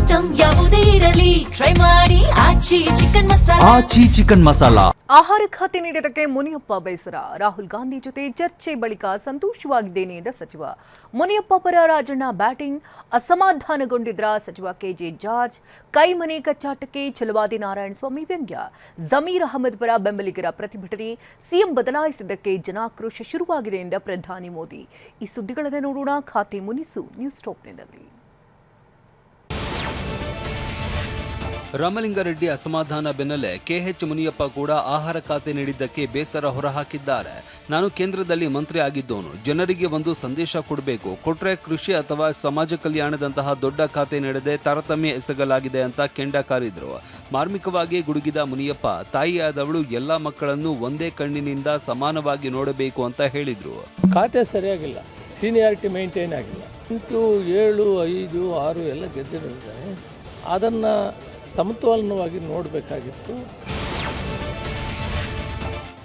Item ಯಾವುದೇ ಇರಲಿ try ಮಾಡಿ ಆಚಿ ಚಿಕನ್ ಮಸಾಲಾ. ಆಚಿ ಚಿಕನ್ ಮಸಾಲಾ. ಆಹಾರ ಖಾತೆ ನೀಡಿದ್ದಕ್ಕೆ ಮುನಿಯಪ್ಪ ಬೇಸರ. ರಾಹುಲ್ ಗಾಂಧಿ ಜೊತೆ ಚರ್ಚೆ ಬಳಿಕ ಸಂತೋಷವಾಗಿದ್ದೇನೆ ಎಂದ ಸಚಿವ. ಮುನಿಯಪ್ಪ ಪರ ರಾಜಣ್ಣ ಬ್ಯಾಟಿಂಗ್. ಅಸಮಾಧಾನಗೊಂಡಿದ್ರ ಸಚಿವ ಕೆಜೆ ಜಾರ್ಜ್. ಕೈಮನೆ ಕಚ್ಚಾಟಕ್ಕೆ ಛಲವಾದಿ ನಾರಾಯಣಸ್ವಾಮಿ ವ್ಯಂಗ್ಯ. ಜಮೀರ್ ಅಹಮದ್ ಪರ ಬೆಂಬಲಿಗರ ಪ್ರತಿಭಟನೆ. ಸಿಎಂ ಬದಲಾಯಿಸಿದ್ದಕ್ಕೆ ಜನಾಕ್ರೋಶ ಶುರುವಾಗಿದೆ ಎಂದ ಪ್ರಧಾನಿ ಮೋದಿ. ಈ ಸುದ್ದಿಗಳನ್ನು ನೋಡೋಣ ಖಾತೆ ಮುನಿಸು ನ್ಯೂಸ್ ಟಾಪ್ನಲ್ಲಿ. ರಾಮಲಿಂಗಾರೆಡ್ಡಿ ಅಸಮಾಧಾನ ಬೆನ್ನಲ್ಲೇ ಕೆಎಚ್ ಮುನಿಯಪ್ಪ ಕೂಡ ಆಹಾರ ಖಾತೆ ನೀಡಿದ್ದಕ್ಕೆ ಬೇಸರ ಹೊರಹಾಕಿದ್ದಾರೆ. ನಾನು ಕೇಂದ್ರದಲ್ಲಿ ಮಂತ್ರಿ ಆಗಿದ್ದವನು, ಜನರಿಗೆ ಒಂದು ಸಂದೇಶ ಕೊಡಬೇಕು, ಕೊಟ್ರೆ ಕೃಷಿ ಅಥವಾ ಸಮಾಜ ಕಲ್ಯಾಣದಂತಹ ದೊಡ್ಡ ಖಾತೆ ನೀಡದೆ ತಾರತಮ್ಯ ಎಸಗಲಾಗಿದೆ ಅಂತ ಕೆಂಡ ಕಾರಿದ್ರು. ಮಾರ್ಮಿಕವಾಗಿ ಗುಡುಗಿದ ಮುನಿಯಪ್ಪ ತಾಯಿಯಾದವಳು ಎಲ್ಲ ಮಕ್ಕಳನ್ನು ಒಂದೇ ಕಣ್ಣಿನಿಂದ ಸಮಾನವಾಗಿ ನೋಡಬೇಕು ಅಂತ ಹೇಳಿದ್ರು. ಖಾತೆ ಸರಿಯಾಗಿಲ್ಲ, ಸೀನಿಯಾರಿಟಿ ಮೇಂಟೈನ್ ಆಗಿಲ್ಲ. 8, 7, 5, 6 ಎಲ್ಲ ಗೆದ್ದಿದ್ದಾರೆ. ಅದನ್ನು ಸಮತೋಲನವಾಗಿ ನೋಡಬೇಕಾಗಿತ್ತು.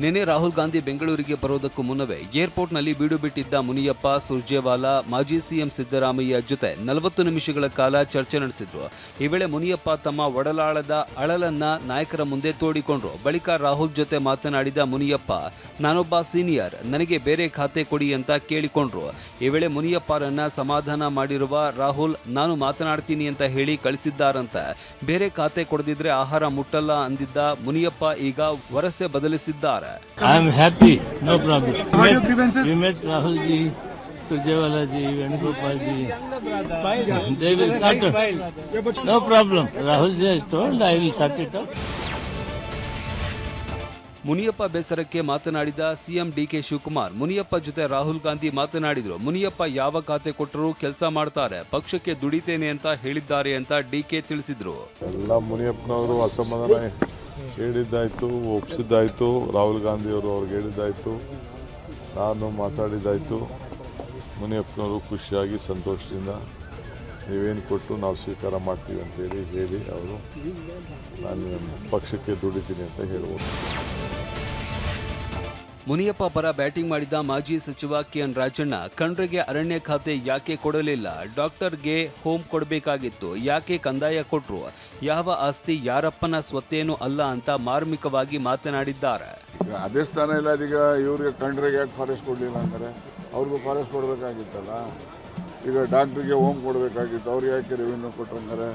ನಿನ್ನೆ ರಾಹುಲ್ ಗಾಂಧಿ ಬೆಂಗಳೂರಿಗೆ ಬರೋದಕ್ಕೂ ಮುನ್ನವೇ ಏರ್ಪೋರ್ಟ್ನಲ್ಲಿ ಬೀಡು ಬಿಟ್ಟಿದ್ದ ಮುನಿಯಪ್ಪ, ಸುರ್ಜೇವಾಲಾ, ಮಾಜಿ ಸಿಎಂ ಸಿದ್ದರಾಮಯ್ಯ ಜೊತೆ 40 ನಿಮಿಷಗಳ ಕಾಲ ಚರ್ಚೆ ನಡೆಸಿದ್ರು. ಈ ವೇಳೆ ಮುನಿಯಪ್ಪ ತಮ್ಮ ಒಡಲಾಳದ ಅಳಲನ್ನ ನಾಯಕರ ಮುಂದೆ ತೋಡಿಕೊಂಡ್ರು. ಬಳಿಕ ರಾಹುಲ್ ಜೊತೆ ಮಾತನಾಡಿದ ಮುನಿಯಪ್ಪ, ನಾನೊಬ್ಬ ಸೀನಿಯರ್, ನನಗೆ ಬೇರೆ ಖಾತೆ ಕೊಡಿ ಅಂತ ಕೇಳಿಕೊಂಡ್ರು. ಈ ವೇಳೆ ಮುನಿಯಪ್ಪರನ್ನ ಸಮಾಧಾನ ಮಾಡಿರುವ ರಾಹುಲ್, ನಾನು ಮಾತನಾಡ್ತೀನಿ ಅಂತ ಹೇಳಿ ಕಳಿಸಿದ್ದಾರಂತೆ. ಬೇರೆ ಖಾತೆ ಕೊಡದಿದ್ರೆ ಆಹಾರ ಮುಟ್ಟಲ್ಲ ಅಂದಿದ್ದ ಮುನಿಯಪ್ಪ ಈಗ ವರಸೆ ಬದಲಿಸಿದ್ದಾರೆ. I am happy, no problem. We met Rahul ji, Surjewala ji, Venugopal ji. They will sort it. No problem. Rahul ji has told, I will sort it out. Muniyappa ಬೇಸರಕ್ಕೆ ಮಾತನಾಡಿದ ಸಿಎಂ ಡಿಕೆ ಶಿವಕುಮಾರ್, ಮುನಿಯಪ್ಪ ಜೊತೆ ರಾಹುಲ್ ಗಾಂಧಿ ಮಾತನಾಡಿದ್ರು. ಮುನಿಯಪ್ಪ ಯಾವ ಖಾತೆ ಕೊಟ್ಟರೂ ಕೆಲಸ ಮಾಡ್ತಾರೆ, ಪಕ್ಷಕ್ಕೆ ದುಡಿತೇನೆ ಅಂತ ಹೇಳಿದ್ದಾರೆ ಅಂತ ಡಿಕೆ ತಿಳಿಸಿದ್ರು. ಎಲ್ಲ ಮುನಿಯಪ್ಪನವರು ಅಸಮಾಧಾನ ಹೇಳಿದ್ದಾಯ್ತು, ಒಪ್ಪಿಸಿದ್ದಾಯ್ತು. ರಾಹುಲ್ ಗಾಂಧಿಯವರು ಅವ್ರಿಗೆ ಹೇಳಿದ್ದಾಯ್ತು, ನಾನು ಮಾತಾಡಿದ್ದಾಯ್ತು. ಮುನಿಯಪ್ಪನವರು ಖುಷಿಯಾಗಿ ಸಂತೋಷದಿಂದ ನೀವೇನು ಕೊಟ್ಟು ನಾವು ಸ್ವೀಕಾರ ಮಾಡ್ತೀವಿ ಅಂತೇಳಿ ಹೇಳಿ ಅವರು ನಾನು ಪಕ್ಷಕ್ಕೆ ದುಡಿತೀನಿ ಅಂತ ಹೇಳ್ಬೋದು. ಮುನಿಯಪ್ಪ ಪರ ಬ್ಯಾಟಿಂಗ್ ಮಾಡಿದ ಮಾಜಿ ಸಚಿವ ಕೆಎನ್ ರಾಜಣ್ಣ, ಖಂಡ್ರೆಗೆ ಅರಣ್ಯ ಖಾತೆ ಯಾಕೆ ಕೊಡಲಿಲ್ಲ, ಡಾಕ್ಟರ್ಗೆ ಹೋಮ್ ಕೊಡಬೇಕಾಗಿತ್ತು, ಯಾಕೆ ಕಂದಾಯ ಕೊಟ್ರು, ಯಾವ ಆಸ್ತಿ ಯಾರಪ್ಪನ ಸ್ವತ್ತೇನು ಅಲ್ಲ ಅಂತ ಮಾರ್ಮಿಕವಾಗಿ ಮಾತನಾಡಿದ್ದಾರೆ. ಅದೇ ಸ್ಥಾನ ಇಲ್ಲ, ಅದೀಗ ಇವ್ರಿಗೆ ಖಂಡ್ರೆಗೆ ಯಾಕೆ ಫಾರೆಸ್ಟ್ ಕೊಡಲಿಲ್ಲ ಅಂದರೆ ಅವ್ರಿಗೂ ಫಾರೆಸ್ಟ್ ಕೊಡಬೇಕಾಗಿತ್ತಲ್ಲ. ಈಗ ಡಾಕ್ಟ್ರಿಗೆ ಹೋಮ್ ಕೊಡಬೇಕಾಗಿತ್ತು, ಅವ್ರಿಗೆ ಯಾಕೆ ರೆವಿನ್ಯೂ ಕೊಟ್ಟಂಗಾರೆ.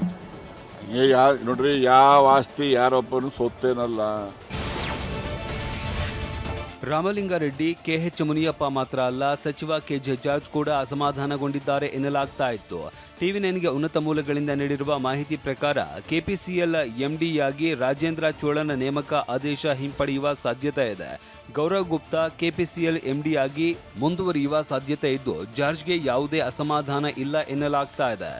ನೋಡ್ರಿ, ಯಾವ ಆಸ್ತಿ ಯಾರಪ್ಪನೂ ಸ್ವತ್ತೇನಲ್ಲ. ರಾಮಲಿಂಗಾರೆಡ್ಡಿ, ಕೆಎಚ್ ಮುನಿಯಪ್ಪ ಮಾತ್ರ ಅಲ್ಲ, ಸಚಿವ ಕೆಜೆ ಜಾರ್ಜ್ ಕೂಡ ಅಸಮಾಧಾನಗೊಂಡಿದ್ದಾರೆ ಎನ್ನಲಾಗ್ತಾ ಇತ್ತು. ಟಿವಿ9ಗೆ ಉನ್ನತ ಮೂಲಗಳಿಂದ ನೀಡಿರುವ ಮಾಹಿತಿ ಪ್ರಕಾರ ಕೆಪಿಸಿಎಲ್ ಎಂಡಿಯಾಗಿ ರಾಜೇಂದ್ರ ಚೋಳನ ನೇಮಕ ಆದೇಶ ಹಿಂಪಡೆಯುವ ಸಾಧ್ಯತೆ ಇದೆ. ಗೌರವ್ ಗುಪ್ತಾ ಕೆಪಿಸಿಎಲ್ ಎಂಡಿಯಾಗಿ ಮುಂದುವರಿಯುವ ಸಾಧ್ಯತೆ ಇದ್ದು, ಜಾರ್ಜ್ಗೆ ಯಾವುದೇ ಅಸಮಾಧಾನ ಇಲ್ಲ ಎನ್ನಲಾಗ್ತಾ ಇದೆ.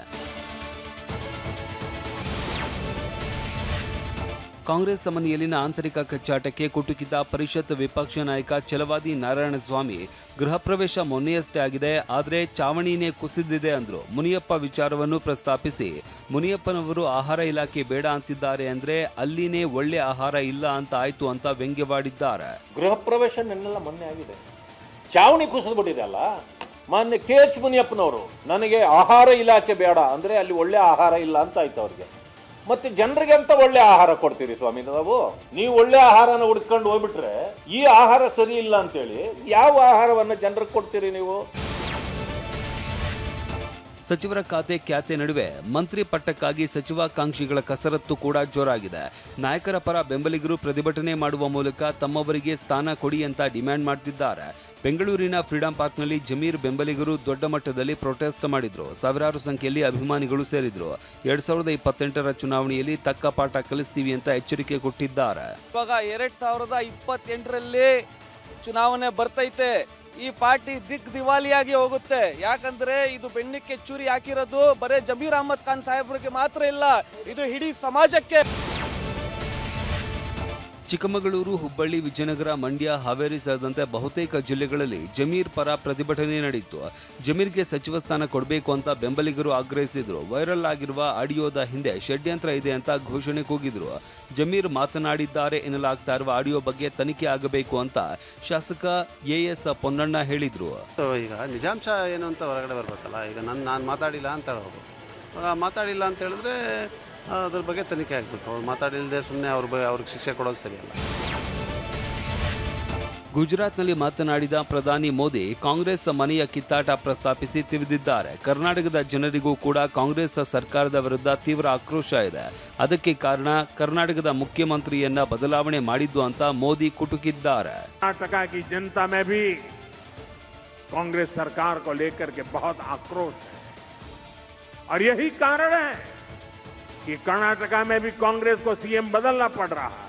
ಕಾಂಗ್ರೆಸ್ ಸಮನ್ಯಲ್ಲಿನ ಆಂತರಿಕ ಕಚ್ಚಾಟಕ್ಕೆ ಕುಟುಕಿದ್ದ ಪರಿಷತ್ ವಿಪಕ್ಷ ನಾಯಕ ಛಲವಾದಿ ನಾರಾಯಣಸ್ವಾಮಿ, ಗೃಹ ಪ್ರವೇಶ ಮೊನ್ನೆಯಷ್ಟೇ ಆಗಿದೆ, ಆದರೆ ಚಾವಣಿನೇ ಕುಸಿದಿದೆ ಅಂದ್ರು. ಮುನಿಯಪ್ಪ ವಿಚಾರವನ್ನು ಪ್ರಸ್ತಾಪಿಸಿ, ಮುನಿಯಪ್ಪನವರು ಆಹಾರ ಇಲಾಖೆ ಬೇಡ ಅಂತಿದ್ದಾರೆ ಅಂದ್ರೆ ಅಲ್ಲಿನೇ ಒಳ್ಳೆ ಆಹಾರ ಇಲ್ಲ ಅಂತ ಆಯ್ತು ಅಂತ ವ್ಯಂಗ್ಯವಾಡಿದ್ದಾರೆ. ಗೃಹ ಪ್ರವೇಶ ನೆನ್ನೆಲ್ಲ ಮೊನ್ನೆ ಆಗಿದೆ, ಚಾವಣಿ ಕುಸಿದ್ಬಿಟ್ಟಿದೆ ಅಲ್ಲ. ಮಾನ್ಯ ಕೆಎಚ್ ಮುನಿಯಪ್ಪನವರು ನನಗೆ ಆಹಾರ ಇಲಾಖೆ ಬೇಡ ಅಂದ್ರೆ ಅಲ್ಲಿ ಒಳ್ಳೆ ಆಹಾರ ಇಲ್ಲ ಅಂತ ಆಯ್ತು ಅವ್ರಿಗೆ. ಮತ್ತೆ ಜನರಿಗೆ ಅಂತ ಒಳ್ಳೆ ಆಹಾರ ಕೊಡ್ತೀರಿ ಸ್ವಾಮಿ ನೀವು ಒಳ್ಳೆ ಆಹಾರನ ಹುಡ್ಕೊಂಡು ಹೋಗ್ಬಿಟ್ರೆ ಈ ಆಹಾರ ಸರಿ ಇಲ್ಲ ಅಂತೇಳಿ ಯಾವ ಆಹಾರವನ್ನ ಜನರಿಗೆ ಕೊಡ್ತೀರಿ ನೀವು? ಸಚಿವರ ಖಾತೆ ಖ್ಯಾತೆ ನಡುವೆ ಮಂತ್ರಿ ಪಟ್ಟಕ್ಕಾಗಿ ಸಚಿವಾಕಾಂಕ್ಷಿಗಳ ಕಸರತ್ತು ಕೂಡ ಜೋರಾಗಿದೆ. ನಾಯಕರ ಪರ ಬೆಂಬಲಿಗರು ಪ್ರತಿಭಟನೆ ಮಾಡುವ ಮೂಲಕ ತಮ್ಮವರಿಗೆ ಸ್ಥಾನ ಕೊಡಿ ಅಂತ ಡಿಮ್ಯಾಂಡ್ ಮಾಡ್ತಿದ್ದಾರೆ. ಬೆಂಗಳೂರಿನ ಫ್ರೀಡಂ ಪಾರ್ಕ್ನಲ್ಲಿ ಜಮೀರ್ ಬೆಂಬಲಿಗರು ದೊಡ್ಡ ಮಟ್ಟದಲ್ಲಿ ಪ್ರೊಟೆಸ್ಟ್ ಮಾಡಿದ್ರು. ಸಾವಿರಾರು ಸಂಖ್ಯೆಯಲ್ಲಿ ಅಭಿಮಾನಿಗಳು ಸೇರಿದ್ರು. 2028ರ ಚುನಾವಣೆಯಲ್ಲಿ ತಕ್ಕ ಪಾಠ ಕಲಿಸ್ತೀವಿ ಅಂತ ಎಚ್ಚರಿಕೆ ಕೊಟ್ಟಿದ್ದಾರೆ. ಇವಾಗ 2028ರಲ್ಲಿ ಚುನಾವಣೆ ಬರ್ತೈತೆ, ಈ ಪಾರ್ಟಿ ದಿವಾಲಿಯಾಗಿ ಹೋಗುತ್ತೆ. ಯಾಕಂದ್ರೆ ಇದು ಬೆನ್ನಿಕ್ಕೆ ಚೂರಿ ಹಾಕಿರೋದು ಬರೇ ಜಮೀರ್ ಅಹಮದ್ ಖಾನ್ ಸಾಹೇಬ್ರಿಗೆ ಮಾತ್ರ ಇಲ್ಲ, ಇದು ಇಡೀ ಸಮಾಜಕ್ಕೆ. ಚಿಕ್ಕಮಗಳೂರು, ಹುಬ್ಬಳ್ಳಿ, ವಿಜಯನಗರ, ಮಂಡ್ಯ, ಹಾವೇರಿ ಸೇರಿದಂತೆ ಬಹುತೇಕ ಜಿಲ್ಲೆಗಳಲ್ಲಿ ಜಮೀರ್ ಪರ ಪ್ರತಿಭಟನೆ ನಡೆಯಿತು. ಜಮೀರ್ಗೆ ಸಚಿವ ಸ್ಥಾನ ಕೊಡಬೇಕು ಅಂತ ಬೆಂಬಲಿಗರು ಆಗ್ರಹಿಸಿದ್ರು. ವೈರಲ್ ಆಗಿರುವ ಆಡಿಯೋದ ಹಿಂದೆ ಷಡ್ಯಂತ್ರ ಇದೆ ಅಂತ ಘೋಷಣೆ ಕೂಗಿದ್ರು. ಜಮೀರ್ ಮಾತನಾಡಿದ್ದಾರೆ ಎನ್ನಲಾಗ್ತಾ ಇರುವ ಆಡಿಯೋ ಬಗ್ಗೆ ತನಿಖೆ ಆಗಬೇಕು ಅಂತ ಶಾಸಕ ಎಎಸ್ ಪೊನ್ನಣ್ಣ ಹೇಳಿದ್ರು. ಈಗ ನಿಜಾಂಶ ಏನು ಅಂತ ಹೊರಗಡೆ ಬರ್ಬೇಕಲ್ಲ. ಈಗ ನಾನು ಮಾತಾಡಿಲ್ಲ ಅಂತ ಹೇಳ್ಬೋದು. ಮಾತಾಡಿಲ್ಲ ಅಂತ ಹೇಳಿದ್ರೆ ಅದ್ರ ಬಗ್ಗೆ ತನಿಖೆ ಆಗಬೇಕು. ಅವ್ರು ಮಾತಾಡಿಲ್ಲದೆ ಸುಮ್ಮನೆ ಅವ್ರಿಗೆ ಶಿಕ್ಷೆ ಕೊಡೋದು ಸರಿಯಲ್ಲ. ಗುಜರಾತ್ನಲ್ಲಿ ಮಾತನಾಡಿದ ಪ್ರಧಾನಿ ಮೋದಿ ಕಾಂಗ್ರೆಸ್ ಮನೆಯ ಕಿತ್ತಾಟ ಪ್ರಸ್ತಾಪಿಸಿ ತಿವಿದಿದ್ದಾರೆ. ಕರ್ನಾಟಕದ ಜನರಿಗೂ ಕೂಡ ಕಾಂಗ್ರೆಸ್ ಸರ್ಕಾರದ ವಿರುದ್ಧ ತೀವ್ರ ಆಕ್ರೋಶ ಇದೆ. ಅದಕ್ಕೆ ಕಾರಣ ಕರ್ನಾಟಕದ ಮುಖ್ಯಮಂತ್ರಿಯನ್ನ ಬದಲಾವಣೆ ಮಾಡಿದ್ದು ಅಂತ ಮೋದಿ ಕುಟುಕಿದ್ದಾರೆ. कर्नाटका की जनता में भी कांग्रेस सरकार को लेकर के बहुत आक्रोश है और यही कारण है कि कर्नाटका में भी कांग्रेस को सीएम बदलना पड़ रहा है।